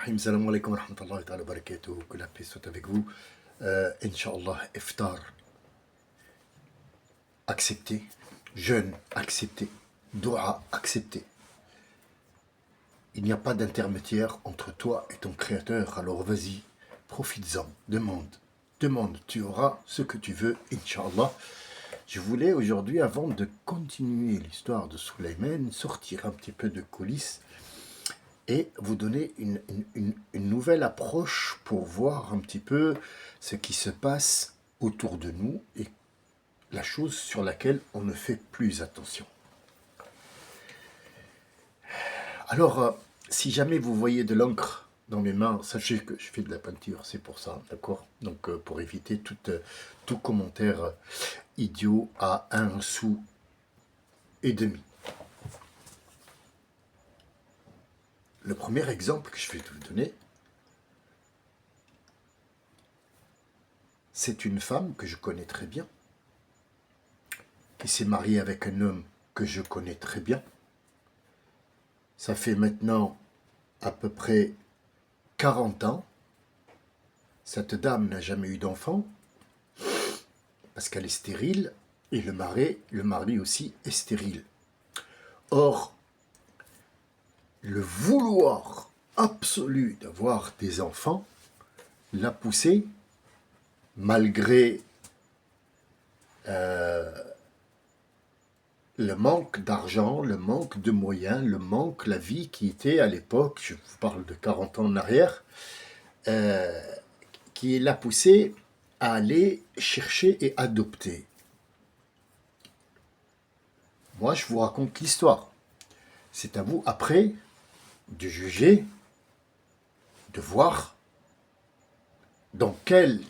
Rahim, salam alaikum wa rahmatullahi wa barakatuh. Que la paix soit avec vous. Inch'Allah, iftar, accepté. Jeûne, accepté. Dua, accepté. Il n'y a pas d'intermédiaire entre toi et ton Créateur. Alors vas-y, profites-en, demande. Demande, tu auras ce que tu veux, Inch'Allah. Je voulais aujourd'hui, avant de continuer l'histoire de Sulayman, sortir un petit peu de coulisses et vous donner une nouvelle approche pour voir un petit peu ce qui se passe autour de nous et la chose sur laquelle on ne fait plus attention. Alors, si jamais vous voyez de l'encre dans mes mains, sachez que je fais de la peinture, c'est pour ça, d'accord? Donc, pour éviter tout commentaire idiot à 1,5 sou. Le premier exemple que je vais vous donner, c'est une femme que je connais très bien, qui s'est mariée avec un homme que je connais très bien. Ça fait maintenant à peu près 40 ans. Cette dame n'a jamais eu d'enfant parce qu'elle est stérile et le mari aussi est stérile. Or, le vouloir absolu d'avoir des enfants l'a poussée, malgré le manque d'argent, le manque de moyens, la vie qui était à l'époque, je vous parle de 40 ans en arrière, qui l'a poussée à aller chercher et adopter. Moi, je vous raconte l'histoire. C'est à vous, après, de juger, de voir de quel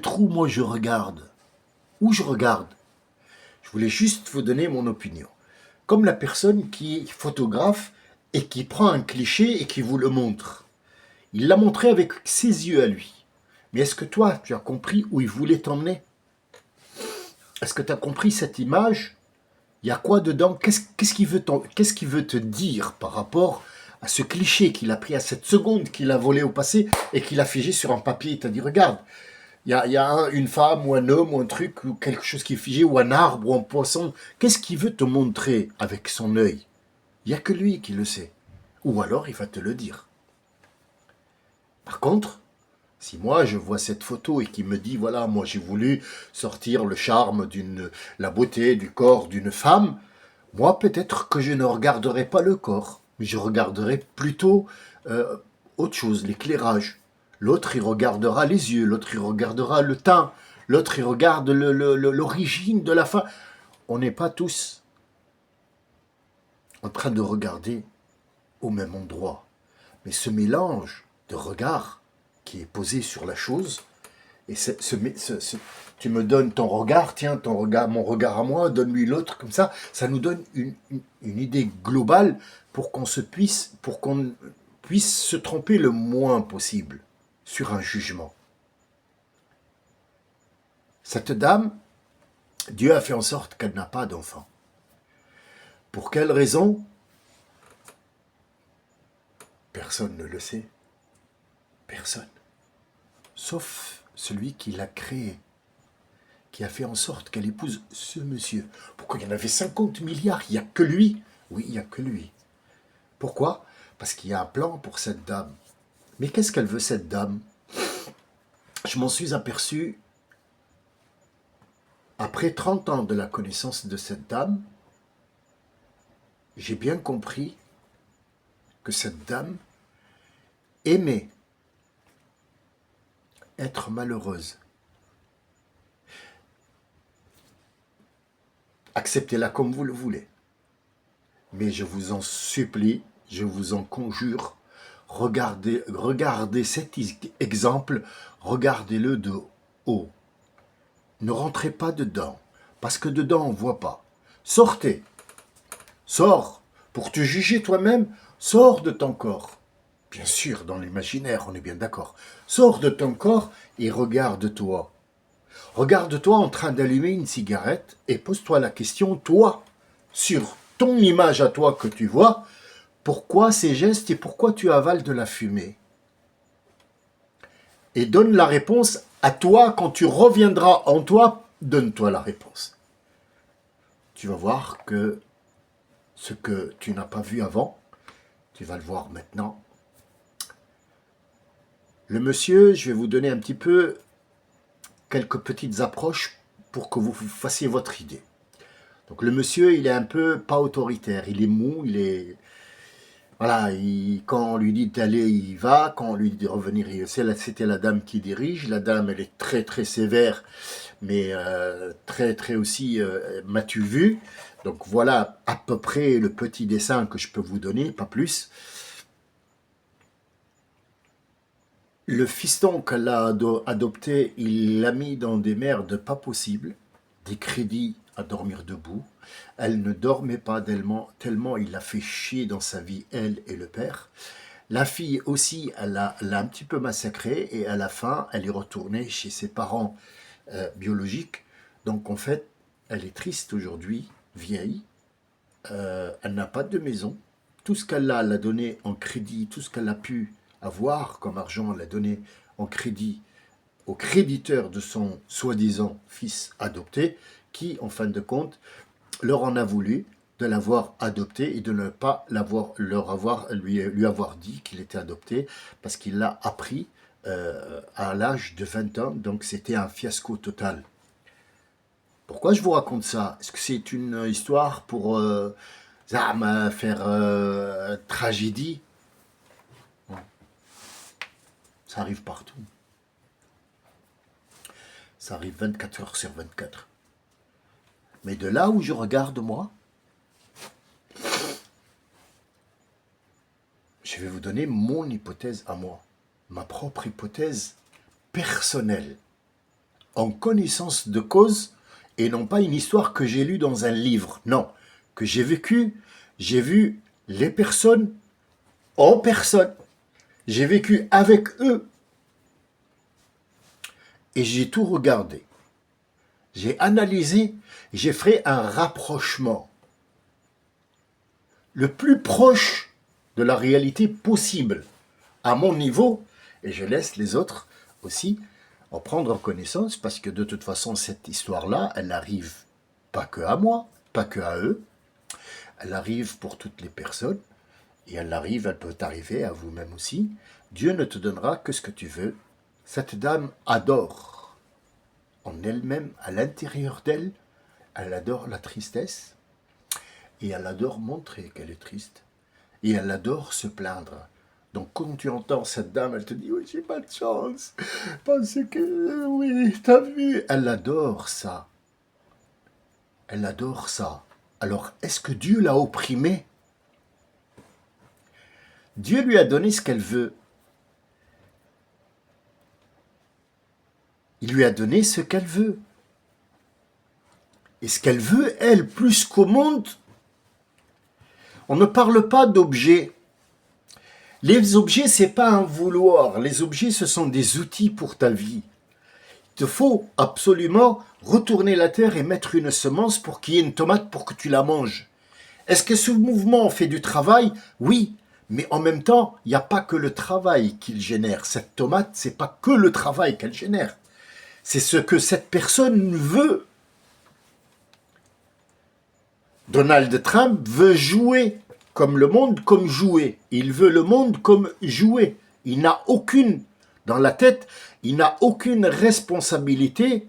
trou moi je regarde, où je regarde. Je voulais juste vous donner mon opinion. Comme la personne qui est photographe et qui prend un cliché et qui vous le montre. Il l'a montré avec ses yeux à lui. Mais est-ce que toi, tu as compris où il voulait t'emmener? Est-ce que tu as compris cette image? Il y a quoi dedans? Qu'est-ce qu'il veut te dire par rapport à ce cliché qu'il a pris à cette seconde qu'il a volé au passé et qu'il a figé sur un papier? Il t'a dit, regarde, il y a une femme ou un homme ou un truc ou quelque chose qui est figé ou un arbre ou un poisson. Qu'est-ce qu'il veut te montrer avec son œil? Il n'y a que lui qui le sait. Ou alors il va te le dire. Par contre, si moi je vois cette photo et qu'il me dit, voilà, moi j'ai voulu sortir le charme la beauté du corps d'une femme, moi peut-être que je ne regarderai pas le corps, mais je regarderai plutôt autre chose, l'éclairage. L'autre il regardera les yeux, l'autre il regardera le teint, l'autre il regarde l'origine de la femme. On n'est pas tous en train de regarder au même endroit. Mais ce mélange de regards qui est posé sur la chose, et tu me donnes ton regard, tiens, ton regard, mon regard à moi, donne-lui l'autre, comme ça nous donne une idée globale pour qu'on puisse se tromper le moins possible sur un jugement. Cette dame, Dieu a fait en sorte qu'elle n'a pas d'enfant. Pour quelle raison? Personne ne le sait. Personne. Sauf celui qui l'a créé, qui a fait en sorte qu'elle épouse ce monsieur. Pourquoi? Il y en avait 50 milliards, il n'y a que lui. Oui, il n'y a que lui. Pourquoi? Parce qu'il y a un plan pour cette dame. Mais qu'est-ce qu'elle veut, cette dame? Je m'en suis aperçu, après 30 ans de la connaissance de cette dame, j'ai bien compris que cette dame aimait être malheureuse. Acceptez-la comme vous le voulez. Mais je vous en supplie, je vous en conjure, regardez cet exemple, regardez-le de haut. Ne rentrez pas dedans, parce que dedans on ne voit pas. Sortez, sors, pour te juger toi-même, sors de ton corps. Bien sûr, dans l'imaginaire, on est bien d'accord. Sors de ton corps et regarde-toi. Regarde-toi en train d'allumer une cigarette et pose-toi la question, toi, sur ton image à toi que tu vois, Pourquoi ces gestes et pourquoi tu avales de la fumée? Et donne la réponse à toi. Quand tu reviendras en toi, donne-toi la réponse. Tu vas voir que ce que tu n'as pas vu avant, tu vas le voir maintenant. Le monsieur, je vais vous donner un petit peu quelques petites approches pour que vous fassiez votre idée. Donc le monsieur, il est un peu pas autoritaire, il est mou, il est... Voilà, quand on lui dit d'aller, il va, quand on lui dit de revenir, c'était la dame qui dirige. La dame, elle est très très sévère, mais très très aussi, m'as-tu vu? Donc voilà à peu près le petit dessin que je peux vous donner, pas plus. Le fiston qu'elle a adopté, il l'a mis dans des merdes pas possibles, des crédits à dormir debout. Elle ne dormait pas tellement il l'a fait chier dans sa vie, elle et le père. La fille aussi, elle l'a un petit peu massacrée et à la fin, elle est retournée chez ses parents biologiques. Donc en fait, elle est triste aujourd'hui, vieille. Elle n'a pas de maison. Tout ce qu'elle a, elle l'a donné en crédit. Tout ce qu'elle a pu avoir comme argent, elle l'a donné en crédit au créditeur de son soi-disant fils adopté, qui, en fin de compte, leur en a voulu de l'avoir adopté et de ne pas lui avoir dit qu'il était adopté, parce qu'il l'a appris à l'âge de 20 ans, donc c'était un fiasco total. Pourquoi je vous raconte ça? Est-ce que c'est une histoire pour faire tragédie? Non, ça arrive partout. Ça arrive 24 heures sur 24. Mais de là où je regarde, moi, je vais vous donner mon hypothèse à moi, ma propre hypothèse personnelle, en connaissance de cause, et non pas une histoire que j'ai lue dans un livre, non, que j'ai vécu, j'ai vu les personnes en personne, j'ai vécu avec eux, et j'ai tout regardé. J'ai analysé, j'ai fait un rapprochement le plus proche de la réalité possible, à mon niveau, et je laisse les autres aussi en prendre connaissance, parce que de toute façon, cette histoire-là, elle arrive pas que à moi, pas que à eux, elle arrive pour toutes les personnes, et elle peut arriver à vous-même aussi. Dieu ne te donnera que ce que tu veux. Cette dame adore, en elle-même, à l'intérieur d'elle, elle adore la tristesse, et elle adore montrer qu'elle est triste, et elle adore se plaindre. Donc quand tu entends cette dame, elle te dit « Oui, j'ai pas de chance, parce que, oui, t'as vu ?» Elle adore ça. Elle adore ça. Alors, est-ce que Dieu l'a opprimée? Dieu lui a donné ce qu'elle veut. Il lui a donné ce qu'elle veut. Et ce qu'elle veut, elle, plus qu'au monde, on ne parle pas d'objets. Les objets, c'est pas un vouloir. Les objets, ce sont des outils pour ta vie. Il te faut absolument retourner la terre et mettre une semence pour qu'il y ait une tomate pour que tu la manges. Est-ce que ce mouvement fait du travail? Oui, mais en même temps, il n'y a pas que le travail qu'il génère. Cette tomate, c'est pas que le travail qu'elle génère. C'est ce que cette personne veut. Donald Trump veut jouer comme le monde, comme jouer. Il veut le monde comme jouer. Il n'a aucune, dans la tête, il n'a aucune responsabilité.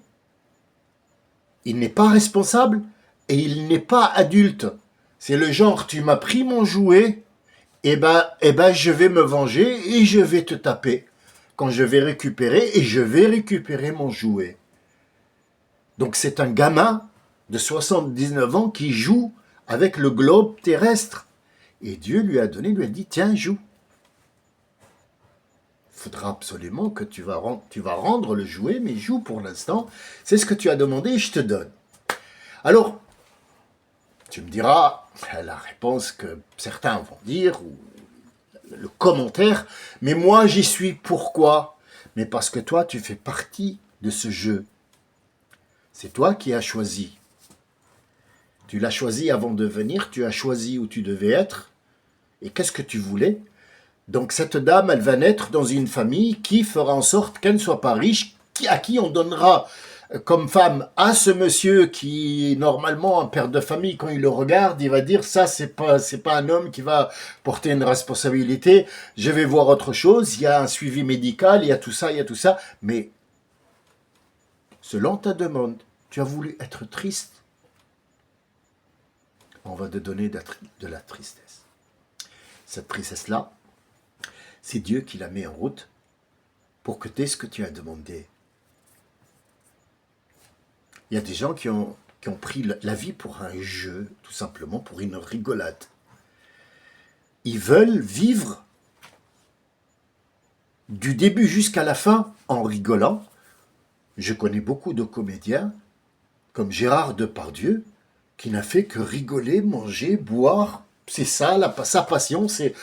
Il n'est pas responsable et il n'est pas adulte. C'est le genre, tu m'as pris mon jouet, je vais me venger et je vais te taper quand je vais récupérer, et je vais récupérer mon jouet. Donc c'est un gamin de 79 ans qui joue avec le globe terrestre. Et Dieu lui a dit, tiens, joue. Il faudra absolument que tu vas rendre le jouet, mais joue pour l'instant. C'est ce que tu as demandé, je te donne. Alors, tu me diras la réponse que certains vont dire, ou le commentaire, mais moi j'y suis, pourquoi? Mais parce que toi, tu fais partie de ce jeu. C'est toi qui as choisi. Tu l'as choisi avant de venir, tu as choisi où tu devais être, Et qu'est-ce que tu voulais? Donc cette dame, elle va naître dans une famille qui fera en sorte qu'elle ne soit pas riche, à qui on donnera comme femme à ce monsieur qui, normalement, un père de famille, quand il le regarde, il va dire, ça, c'est pas un homme qui va porter une responsabilité, je vais voir autre chose, il y a un suivi médical, il y a tout ça, il y a tout ça, mais selon ta demande, tu as voulu être triste, on va te donner de la tristesse. Cette tristesse-là, c'est Dieu qui la met en route pour que tu aies ce que tu as demandé. Il y a des gens qui ont pris la vie pour un jeu, tout simplement, pour une rigolade. Ils veulent vivre du début jusqu'à la fin en rigolant. Je connais beaucoup de comédiens, comme Gérard Depardieu, qui n'a fait que rigoler, manger, boire. C'est ça, sa passion, c'est...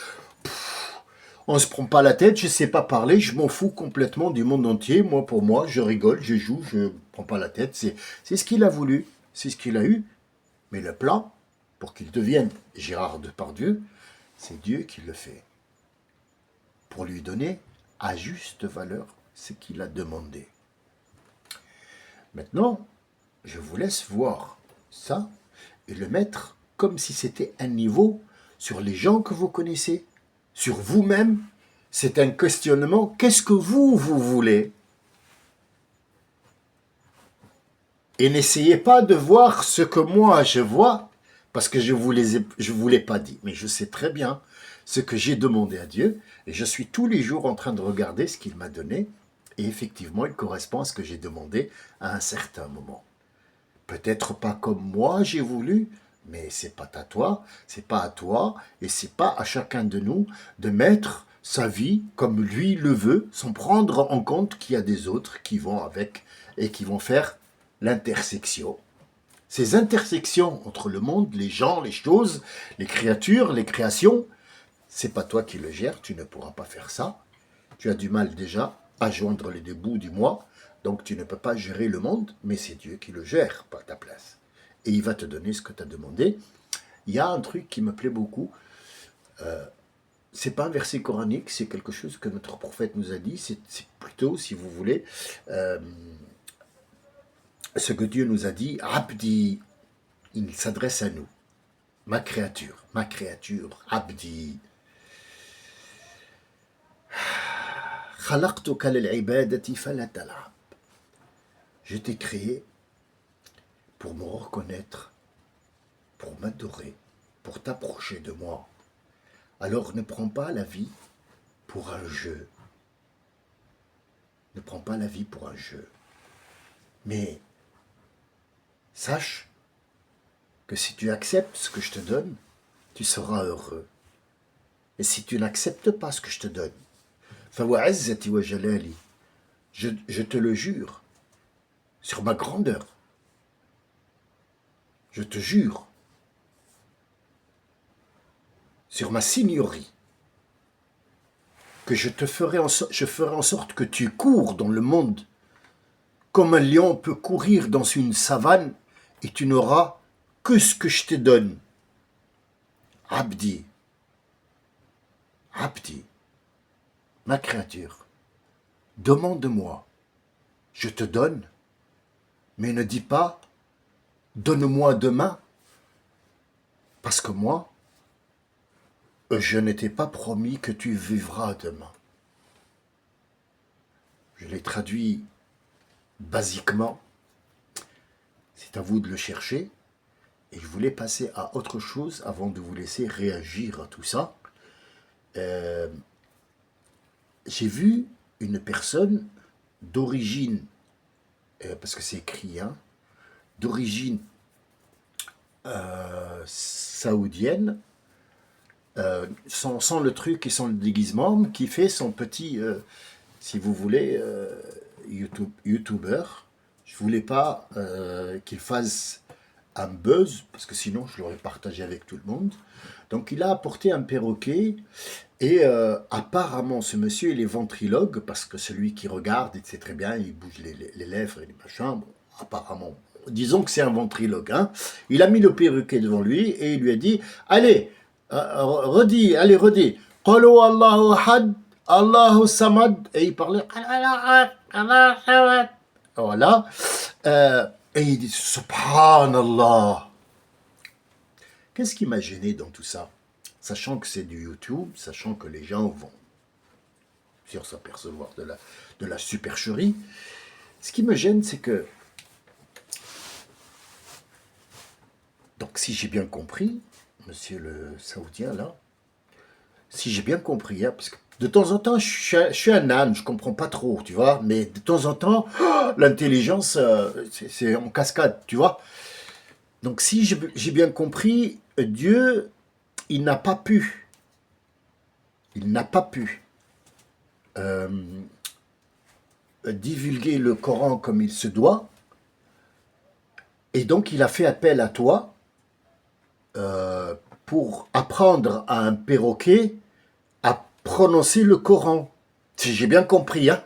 On ne se prend pas la tête, je ne sais pas parler, je m'en fous complètement du monde entier. Moi, pour moi, je rigole, je joue, je ne prends pas la tête. C'est ce qu'il a voulu, c'est ce qu'il a eu. Mais le plan, pour qu'il devienne Gérard Depardieu, c'est Dieu qui le fait. Pour lui donner à juste valeur ce qu'il a demandé. Maintenant, je vous laisse voir ça et le mettre comme si c'était un niveau sur les gens que vous connaissez, sur vous-même. C'est un questionnement. Qu'est-ce que vous voulez? Et n'essayez pas de voir ce que moi je vois, parce que je vous l'ai pas dit. Mais je sais très bien ce que j'ai demandé à Dieu, et je suis tous les jours en train de regarder ce qu'il m'a donné, et effectivement, il correspond à ce que j'ai demandé à un certain moment. Peut-être pas comme moi j'ai voulu, mais c'est pas à toi, c'est pas à toi, et c'est pas à chacun de nous de mettre sa vie comme lui le veut, sans prendre en compte qu'il y a des autres qui vont avec et qui vont faire l'intersection. Ces intersections entre le monde, les gens, les choses, les créatures, les créations, c'est pas toi qui le gères, tu ne pourras pas faire ça. Tu as du mal déjà à joindre les deux bouts du moi, donc tu ne peux pas gérer le monde, mais c'est Dieu qui le gère par ta place. Et il va te donner ce que tu as demandé. Il y a un truc qui me plaît beaucoup. C'est pas un verset coranique, c'est quelque chose que notre prophète nous a dit. C'est plutôt, si vous voulez, ce que Dieu nous a dit. Abdi, il s'adresse à nous. Ma créature, Abdi. Khalaqtuka lil-ibadati fala tal'ab. Je t'ai créé pour me reconnaître, pour m'adorer, pour t'approcher de moi. Alors ne prends pas la vie pour un jeu. Ne prends pas la vie pour un jeu. Mais sache que si tu acceptes ce que je te donne, tu seras heureux. Et si tu n'acceptes pas ce que je te donne, fawa'azzati wa jalali, je te le jure, sur ma grandeur, je te jure, sur ma signorie, que je ferai en sorte que tu cours dans le monde comme un lion peut courir dans une savane et tu n'auras que ce que je te donne. Abdi, ma créature, demande-moi, je te donne, mais ne dis pas, donne-moi demain, parce que moi, je ne t'ai pas promis que tu vivras demain. Je l'ai traduit basiquement, c'est à vous de le chercher, et je voulais passer à autre chose avant de vous laisser réagir à tout ça. J'ai vu une personne d'origine, parce que c'est écrit, hein, d'origine saoudienne, sans le truc et sans le déguisement, qui fait son petit, si vous voulez, YouTuber. Je voulais pas qu'il fasse un buzz, parce que sinon je l'aurais partagé avec tout le monde. Donc il a apporté un perroquet, et apparemment ce monsieur il est ventriloque, parce que celui qui regarde, il sait très bien, il bouge les lèvres et les machins, bon, apparemment. Disons que c'est un ventriloque. Hein. Il a mis le perroquet devant lui et il lui a dit « Allez, Redis, allez, redis. Qulu Allahu ahad, Allahu samad. Et il parlait. Voilà. Et il dit Subhanallah. Qu'est-ce qui m'a gêné dans tout ça? Sachant que c'est du YouTube, sachant que les gens vont sur s'apercevoir de la supercherie. Ce qui me gêne, c'est que, donc si j'ai bien compris, monsieur le Saoudien là, si j'ai bien compris, hein, parce que de temps en temps, je suis un âne, je comprends pas trop, tu vois, mais de temps en temps, l'intelligence, c'est en cascade, tu vois. Donc si j'ai bien compris, Dieu, il n'a pas pu, euh, divulguer le Coran comme il se doit, et donc il a fait appel à toi pour apprendre à un perroquet à prononcer le Coran. Si j'ai bien compris, hein.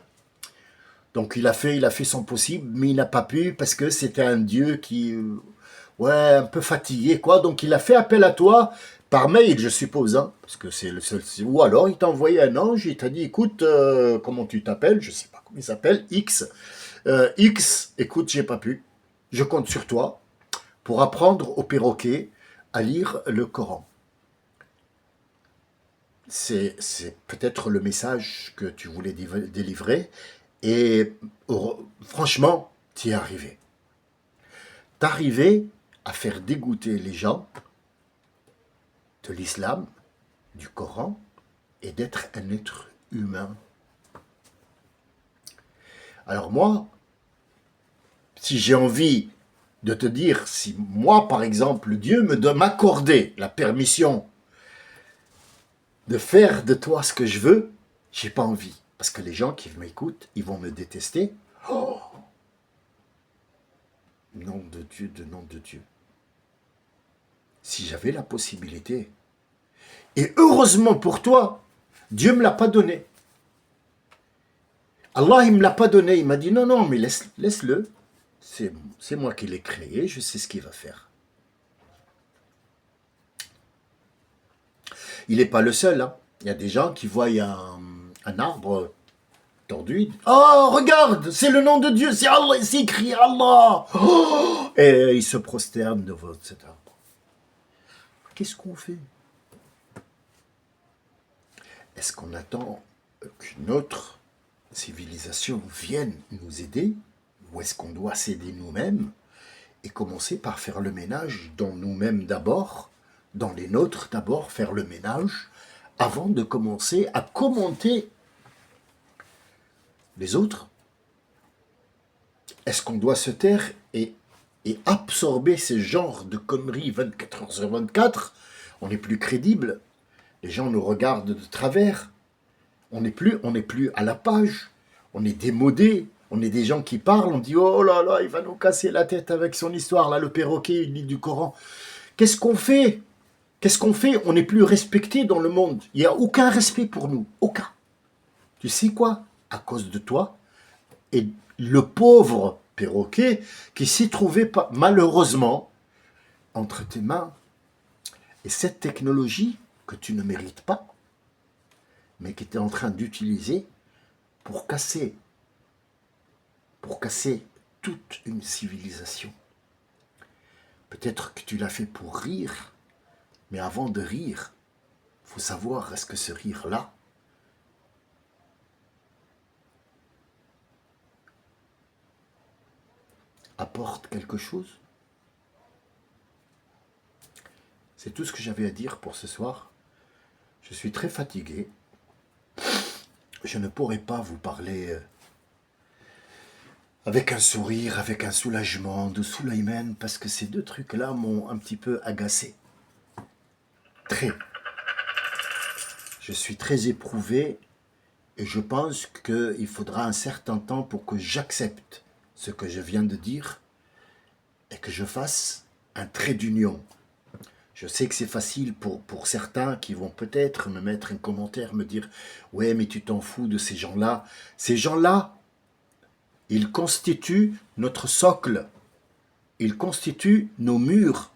Donc il a fait son possible, mais il n'a pas pu parce que c'était un dieu qui, ouais, un peu fatigué, quoi. Donc il a fait appel à toi par mail, je suppose, hein, parce que c'est le seul. Ou alors il t'a envoyé un ange, il t'a dit, écoute, comment tu t'appelles? Je sais pas comment il s'appelle, X. X, écoute, j'ai pas pu. Je compte sur toi pour apprendre au perroquet à lire le Coran. C'est peut-être le message que tu voulais délivrer. Et franchement, tu y es arrivé. Tu es arrivé à faire dégoûter les gens de l'islam, du Coran, et d'être un être humain. Alors moi, si j'ai envie de te dire, si moi, par exemple, Dieu m'accorder la permission de faire de toi ce que je veux, j'ai pas envie. Parce que les gens qui m'écoutent, ils vont me détester. Oh, nom de Dieu, de nom de Dieu. Si j'avais la possibilité, et heureusement pour toi, Dieu ne me l'a pas donné. Allah, il ne me l'a pas donné. Il m'a dit, non, non, mais laisse-le. C'est moi qui l'ai créé, je sais ce qu'il va faire. Il n'est pas le seul. Hein. Il y a des gens qui voient un arbre tordu. Oh, regarde, c'est le nom de Dieu, c'est Allah, c'est écrit Allah. Oh, et ils se prosternent devant cet arbre. Qu'est-ce qu'on fait? Est-ce qu'on attend qu'une autre civilisation vienne nous aider? Ou est-ce qu'on doit s'aider nous-mêmes et commencer par faire le ménage dans nous-mêmes d'abord, dans les nôtres d'abord, faire le ménage, avant de commencer à commenter les autres? Est-ce qu'on doit se taire et absorber ces genres de conneries 24 heures sur 24? On n'est plus crédible. Les gens nous regardent de travers. On n'est plus à la page. On est démodé. On est des gens qui parlent. On dit oh là là, il va nous casser la tête avec son histoire. Là, le perroquet, il lit du Coran. Qu'est-ce qu'on fait? Qu'est-ce qu'on fait? On n'est plus respecté dans le monde. Il n'y a aucun respect pour nous. Aucun. Tu sais quoi? À cause de toi. Et le pauvre perroquet qui s'est trouvé malheureusement entre tes mains. Et cette technologie que tu ne mérites pas, mais que tu es en train d'utiliser pour casser toute une civilisation. Peut-être que tu l'as fait pour rire, mais avant de rire, il faut savoir, est-ce que ce rire-là apporte quelque chose? C'est tout ce que j'avais à dire pour ce soir. Je suis très fatigué. Je ne pourrai pas vous parler avec un sourire, avec un soulagement, de Sulaiman, parce que ces deux trucs-là m'ont un petit peu agacé. Très. Je suis très éprouvé et je pense qu'il faudra un certain temps pour que j'accepte ce que je viens de dire et que je fasse un trait d'union. Je sais que c'est facile pour certains qui vont peut-être me mettre un commentaire, me dire « Ouais, mais tu t'en fous de ces gens-là. » Ces gens-là, ils constituent notre socle. Ils constituent nos murs.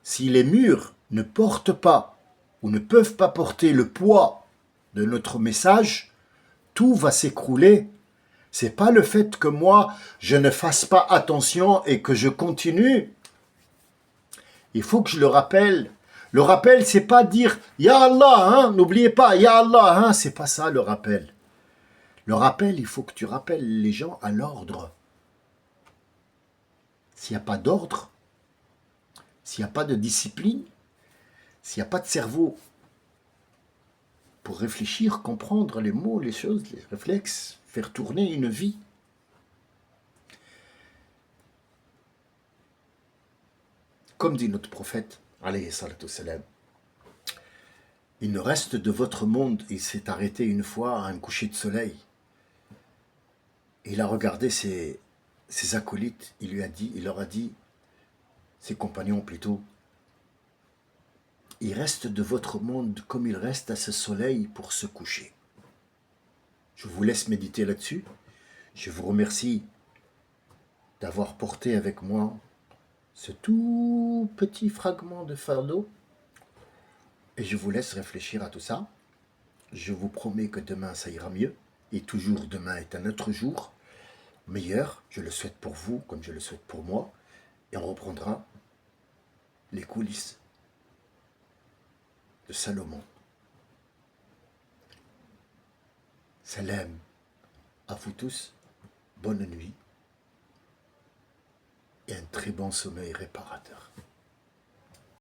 Si les murs ne portent pas ou ne peuvent pas porter le poids de notre message, tout va s'écrouler. C'est pas le fait que moi, je ne fasse pas attention et que je continue. Il faut que je le rappelle. Le rappel, c'est pas dire Ya Allah, hein, n'oubliez pas, Ya Allah, hein, c'est pas ça le rappel. Le rappel, il faut que tu rappelles les gens à l'ordre. S'il n'y a pas d'ordre, s'il n'y a pas de discipline, s'il n'y a pas de cerveau pour réfléchir, comprendre les mots, les choses, les réflexes, faire tourner une vie. Comme dit notre prophète, alayhi salatu salam, il ne reste de votre monde, il s'est arrêté une fois à un coucher de soleil. Il a regardé ses acolytes, il leur a dit, ses compagnons plutôt, il reste de votre monde comme il reste à ce soleil pour se coucher. Je vous laisse méditer là-dessus. Je vous remercie d'avoir porté avec moi ce tout petit fragment de fardeau et je vous laisse réfléchir à tout ça. Je vous promets que demain ça ira mieux et toujours demain est un autre jour meilleur. Je le souhaite pour vous comme je le souhaite pour moi et on reprendra les coulisses de Salomon. Salam à vous tous, bonne nuit et un très bon sommeil réparateur.